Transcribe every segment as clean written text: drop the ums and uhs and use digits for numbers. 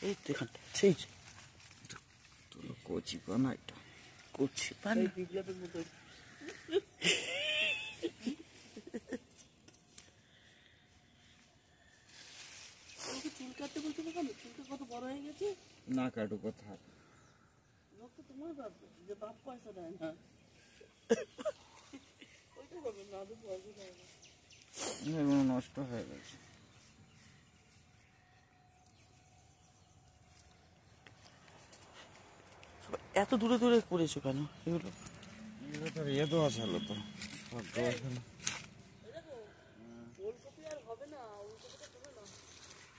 এই তো এখানটা সেই কচি পানা, এটা কচি পানা বিপ্লবের মতো। চুল কাটতে বলছো কেন? চুলটা কত বড় হয়ে গেছে। না কাটু কথা, লোক তো তোমার বাপ, যে বাপ পয়সা দেয় না ওইটা হবে না, পয়সা দেয় না, এগুলো নষ্ট হয়ে গেছে। এত দূরে দূরে করেছো কেন এগুলো? এগুলো তো ইয়ে দেওয়া ছিল তো, সব দেওয়া ছিল।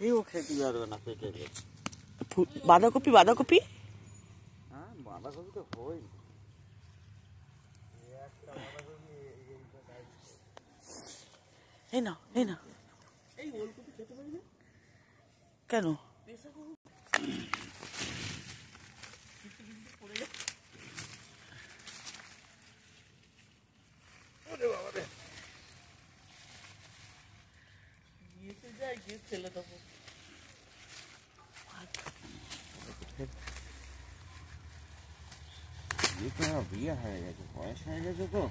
এও খেতে পারবে না, পেকে গেছে। বাঁধাকপি, বাঁধাকপি, হ্যাঁ বাঁধাকপি তো হয়। এই না, এই না, এই ওলকপি খেতে পারি না কেন? বিয়ে হয়ে গেছে, বয়স হয়ে গেছে তো,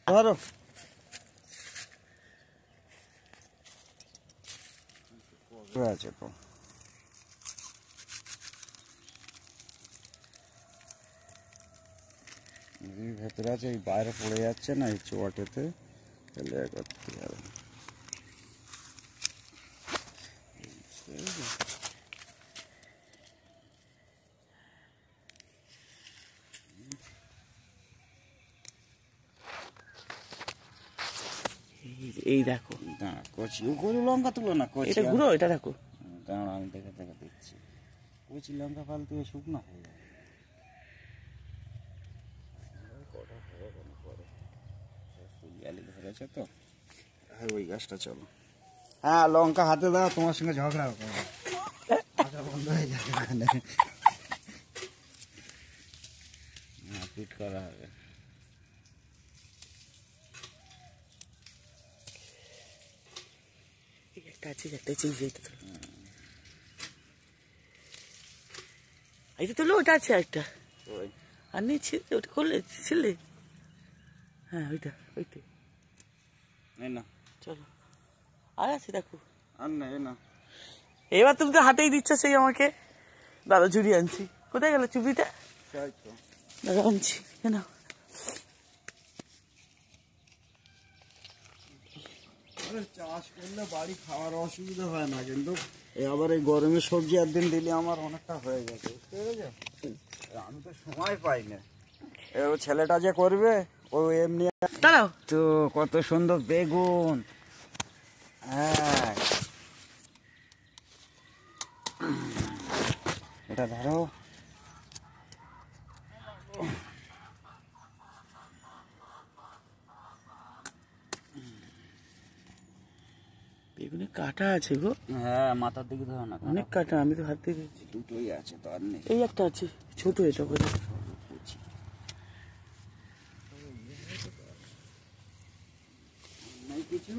ধরো আছে তো। ভেতরে আছে, এই বাইরে পড়ে যাচ্ছে না এই চোয়াটেতে, তাহলে করতে হবে। এই দেখো কচি, গরু লঙ্কা তুলো না, কচি গুঁড়ো, এটা দেখো, দাঁড়া আমি দেখে দেখে দিচ্ছি। কচি লঙ্কা ফালতু শুকনো হয়ে যায়। ধরেছে তো, হ্যাঁ ওই গাছটা চলো। হ্যাঁ লঙ্কা হাতে দাও, তোমার সঙ্গে ঝগড়া বন্ধ হয়ে যাবে, পিট করা হবে। এইটা তুলো, ওটা আছে একটা আর নিচ্ছি, ওটা করলে ছিলে, হ্যাঁ ওইটা ওইটা না, চলো আর আছে দেখো, আর না না। এবার তুমি তো হাতেই দিচ্ছ সেই আমাকে। দাদা চুড়ি আনছি, কোথায় গেল চুড়িটা? দাদা আনছি কেন? চাষ করলে বাড়ি খাওয়ার অসুবিধা হয় না, কিন্তু আবার এই গরমে সবজি একদিন দিলে আমার অনেকটা হয়ে গেছে, বুঝতে পেরেছো? আমি তো সময় পাই না। এবার ছেলেটা যে করবে ও এমনি দাঁড়াও তো, কত সুন্দর বেগুন, হ্যাঁ এটা ধরো। বেগুনে কাটা আছে গো, হ্যাঁ মাথার দিকে ধরো না, অনেক কাটা, আমি তো হাত দিয়ে দিচ্ছি। দুটোই আছে তো, আর নেই, এই একটা আছে ছোট, এটা করে কিছু